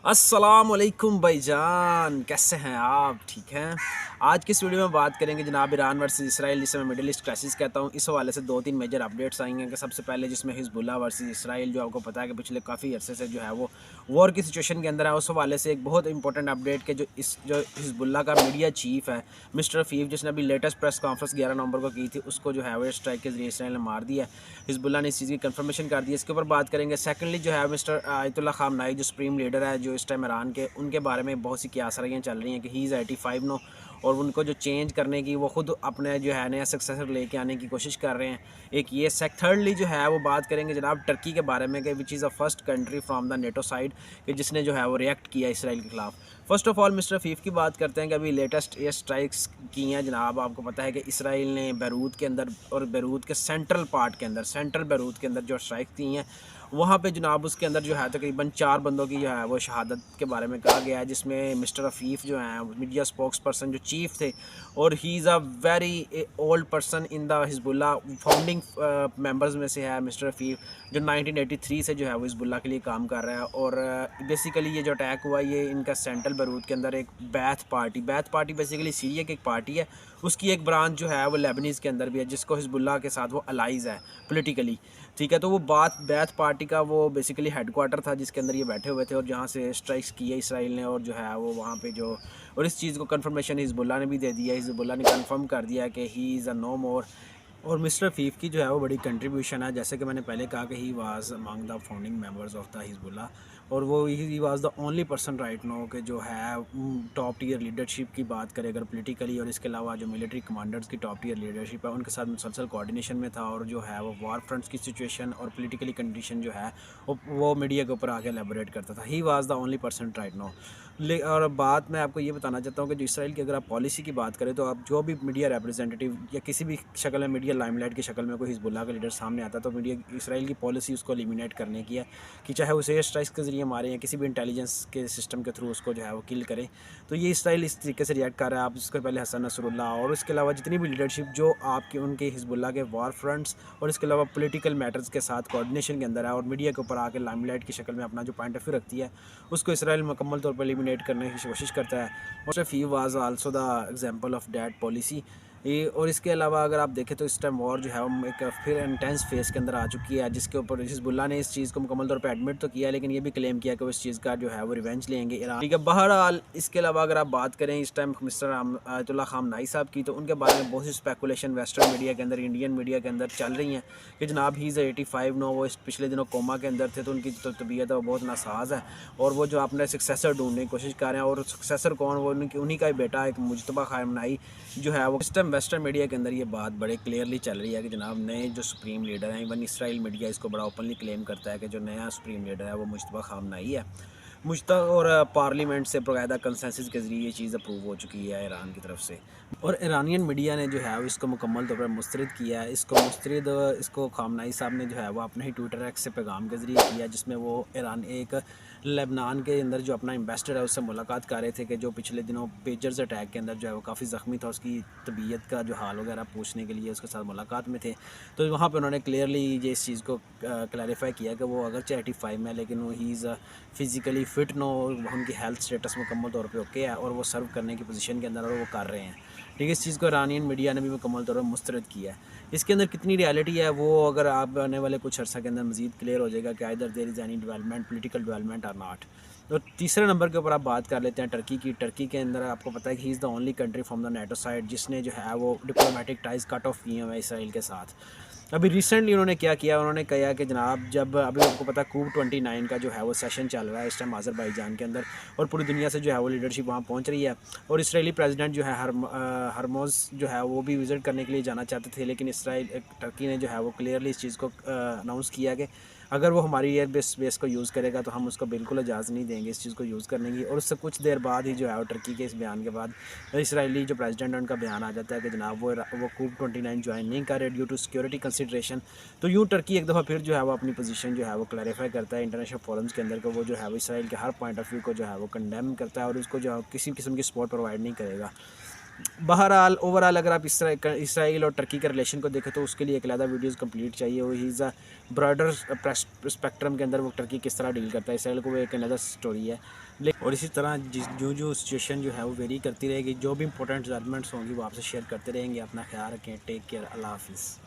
अस्सलामुअलैकुम भाईजान, कैसे हैं आप? ठीक हैं। आज की इस वीडियो में बात करेंगे जनाब ईरान वर्सेस इसराइल, जिसे मैं मिडिल ईस्ट क्राइसिस कहता हूँ। इस हवाले से दो तीन मेजर अपडेट्स आई हैं कि सबसे पहले जिसमें हिजबुल्लाह वर्सेस इसराइल, जो आपको पता है कि पिछले काफ़ी अरसे से जो है वो वॉर की सिचुएशन के अंदर है। उस हवाले से एक बहुत इंपॉर्टेंट अपडेट के जो हिजबुल्लाह का मीडिया चीफ है मिस्टर रफ़ीफ, जिसने अभी लेटेस्ट प्रेस कॉन्फ्रेंस 11 नवंबर को की थी, उसको जो है वो स्ट्राइक के जरिए इसराइल ने मार दिया। हिजबुल्लाह ने इस चीज़ की कंफर्मेशन कर दी है। इसके ऊपर बात करेंगे। सेकेंडली जो है मिस्टर आयतुल्ला खामनाई, जो सुप्रीम लीडर है जो इस टाइम ईरान के, उनके बारे में बहुत सी क्यासरियाँ चल रही हैं कि ही इज़ 85 नो, और उनको जो चेंज करने की वो खुद अपने जो है नया सक्सेसर लेके आने की कोशिश कर रहे हैं। एक ये थर्डली जो है वो बात करेंगे जनाब टर्की के बारे में कि which is the first country from the NATO side कि जिसने जो है वो रिएक्ट किया इसराइल के खिलाफ। फर्स्ट ऑफ ऑल मिस्टर फीफ की बात करते हैं कि अभी लेटेस्ट एयर स्ट्राइक्स की हैं जनाब। आपको पता है कि इसराइल ने बैरूत के अंदर और बैरूत के सेंट्रल पार्ट के अंदर, सेंट्रल बैरूत के अंदर जो स्ट्राइक की हैं, वहाँ पे जनाब उसके अंदर जो है तकरीबन 4 बंदों की जो है वो शहादत के बारे में कहा गया है, जिसमें मिस्टर रफ़ीफ़ जो हैं मीडिया स्पोक्स पर्सन जो चीफ थे, और he is a very old person in the Hezbollah founding members में से है मिस्टर रफ़ीफ़, जो 1983 से जो है वो हिजबुल्लाह के लिए काम कर रहा है। और बेसिकली ये जो अटैक हुआ ये इनका सेंट्रल बैरूत के अंदर एक बैथ पार्टी बेसिकली सीरिया की एक पार्टी है, उसकी एक ब्रांच जो है वो लेबनीज़ के अंदर भी है, जिसको हिजबुल्लाह के साथ वो अलाइज़ है पोलिटिकली। ठीक है, तो वो बैथ पार्टी का वो बेसिकली हेडक्वार्टर था जिसके अंदर ये बैठे हुए थे, और जहाँ से स्ट्राइक्स किए इसराइल ने, और जो है वो वहाँ पे जो, और इस चीज़ को कंफर्मेशन हिजबुल्लाह ने भी दे दिया। हिजबुल्लाह ने कंफर्म कर दिया कि ही इज़ अ नो मोर। और मिस्टर फीफ की जो है वो बड़ी कंट्रीब्यूशन है, जैसे कि मैंने पहले कहा कि he was among the founding members of the Hezbollah, और वो he was the only person right no कि जो है टॉप टीयर लीडरशिप की बात करें अगर पॉलिटिकली, और इसके अलावा जो मिलिट्री कमांडर्स की टॉप टीयर लीडरशिप है उनके साथ मुसलसल कोऑर्डिनेशन में था, और जो है वो वार फ्रंट्स की सिचुएशन और पॉलिटिकली कंडीशन जो है वो मीडिया के ऊपर आके एलेबोरेट करता था। He was the only person right no. और बात मैं आपको ये बताना चाहता हूँ कि जो इसराइल की अगर आप पॉलिसी की बात करें, तो आप जो भी मीडिया रिप्रेजेंटेटिव या किसी भी शक्ल में मीडिया लाइमलाइट की शक्ल में कोई हिजबुल्लाह का लीडर सामने आता है, तो मीडिया इसराइल की पॉलिसी उसको एलिमिनेट करने की है कि चाहे उसे एयर स्ट्राइक्स के ज़रिए मारें या किसी भी इंटेलिजेंस के सिस्टम के थ्रू उसको जो है वो किल करें। तो ये इसराइल इस तरीके से रिएक्ट कर रहा है। आप इसके पहले हसन नसरुल्लाह और इसके अलावा जितनी भी लीडरशिप जो आपके उनके हिजबुल्लाह के वार फ्रंट्स और इसके अलावा पॉलिटिकल मैटर्स के साथ कोऑर्डिनेशन के अंदर है, और मीडिया के ऊपर आकर लाइमलाइट की शक्ल में अपना जो पॉइंट ऑफ व्यू रखती है, उसको इसराइल मुकम्मल तौर पर एलिमिनेट करने की कोशिश करता है। और सिर्फ he was also the example of that policy. ये और इसके अलावा अगर आप देखें तो इस टाइम वॉर जो है वो एक फिर इंटेंस फेस के अंदर आ चुकी है, जिसके ऊपर हिजबुल्लाह ने इस चीज़ को मुकम्मल तौर पे एडमिट तो किया है, लेकिन ये भी क्लेम किया कि वो इस चीज़ का जो है वो रिवेंज लेंगे ईरान। ठीक है, बहरहाल इसके अलावा अगर आप बात करें इस टाइम मिस्टर आयतुल्ला खामनाई साहब की, तो उनके बारे में बहुत सी स्पेकुलेशन वेस्टर्न मीडिया के अंदर, इंडियन मीडिया के अंदर चल रही हैं कि जनाब ही इज़ 85 नो, वो इस पिछले दिनों कोमा के अंदर थे, तो उनकी जो तबीयत है वो बहुत नासाज है, और वो जो अपने सक्सेसर ढूंढने की कोशिश कर रहे हैं। और सक्सेसर कौन? वो उन्हीं का ही बेटा एक मुजतबा खामनाई जो है वो इस टाइम वेस्टर्न मीडिया के अंदर ये बात बड़े क्लियरली चल रही है कि जनाब नए जो सुप्रीम लीडर हैं, इवन इसराइल मीडिया इसको बड़ा ओपनली क्लेम करता है कि जो नया सुप्रीम लीडर है वो मुजतबा खामनाई है। और पार्लियामेंट से बाकायदा कंसेंसस के ज़रिए ये चीज़ अप्रूव हो चुकी है ईरान की तरफ से, और ईरानियन मीडिया ने जो है वो इसको मुकम्मल तौर पर मुस्तरद किया है। इसको खामनाई साहब ने जो है वो अपने ही ट्विटर एक्स से पैगाम के ज़रिए किया, जिसमें वो ईरान एक लेबनान के अंदर जो अपना एम्बेसडर है उससे मुलाकात कर रहे थे कि जो पिछले दिनों पेजर्स अटैक के अंदर जो है वो काफ़ी ज़ख्मी था, उसकी तबीयत का जो हाल वगैरह पूछने के लिए उसके साथ मुलाकात में थे। तो वहाँ पे उन्होंने क्लियरली ये इस चीज़ को क्लैरिफाई किया कि वो अगरचे 85 में, लेकिन वो he is physically fit no, उनकी हेल्थ स्टेटस मुकम्मल तौर पे ओके है, और वो सर्व करने की पोजीशन के अंदर और वो कर रहे हैं। ठीक है, इस चीज़ को ईरानियन मीडिया ने भी मुकम्मल तौर पर मुस्तरद किया है। इसके अंदर कितनी रियलिटी है वो अगर आप आने वाले कुछ अर्सा के अंदर मज़ीद क्लियर हो जाएगा कि either there is any development, political development और नॉट। तो तीसरे नंबर के ऊपर आप बात कर लेते हैं टर्की की। टर्की के अंदर आपको पता है कि he is the only country from the NATO side जिसने जो है वो डिप्लोमेटिक टाइज कट ऑफ किए हुए हैं इसराइल के साथ। अभी रिसेंटली उन्होंने क्या किया, उन्होंने कहा कि जनाब जब अभी आपको पता है कूप 29 का जो है वो सेशन चल रहा है इस टाइम आज़रबाईजान के अंदर, और पूरी दुनिया से जो है वो लीडरशिप वहाँ पहुँच रही है, और इसराइली प्रेसिडेंट जो है हरमोज़ जो है वो भी विज़िट करने के लिए जाना चाहते थे, लेकिन टर्की ने जो है वो क्लियरली इस चीज़ को अनाउंस किया कि अगर वो हमारी एयर बेस को यूज़ करेगा तो हम उसको बिल्कुल इजाज़त नहीं देंगे इस चीज़ को यूज़ करने की। और उससे कुछ देर बाद ही जो है वो टर्की के इस बयान के बाद इसराइली जो प्रेसिडेंट है उनका बयान आ जाता है कि जनाब वो कूप 29 ज्वाइन नहीं कर रहे ड्यू टू सिक्योरिटी कंसिड्रेशन। तो यूँ टर्की एक दफ़ा फिर जो है वो अपनी पोजीशन जो है वो क्लैरिफाई करता है इंटरनेशनल फोरम्स के अंदर को, वो जो है वो इसराइल के हर पॉइंट ऑफ व्यू को जो है वो कंडेम करता है, और उसको जो है किसी किस्म की सपोर्ट प्रोवाइड नहीं करेगा। बहरहाल ओवरऑल अगर आप इसराइल और टर्की के रिलेशन को देखें तो उसके लिए एक अलग वीडियोस कंप्लीट चाहिए। वो he is a broader spectrum के अंदर वो टर्की किस तरह डील करता है इसराइल को, वो एक अलग स्टोरी है। और इसी तरह जो जो सिचुएशन जो है वो वेरी करती रहेगी, जो भी इंपॉर्टेंट डेवलपमेंट्स होंगी वो आपसे शेयर करते रहेंगे। अपना ख्याल रखें, टेक केयर, अल्लाह हाफिज़।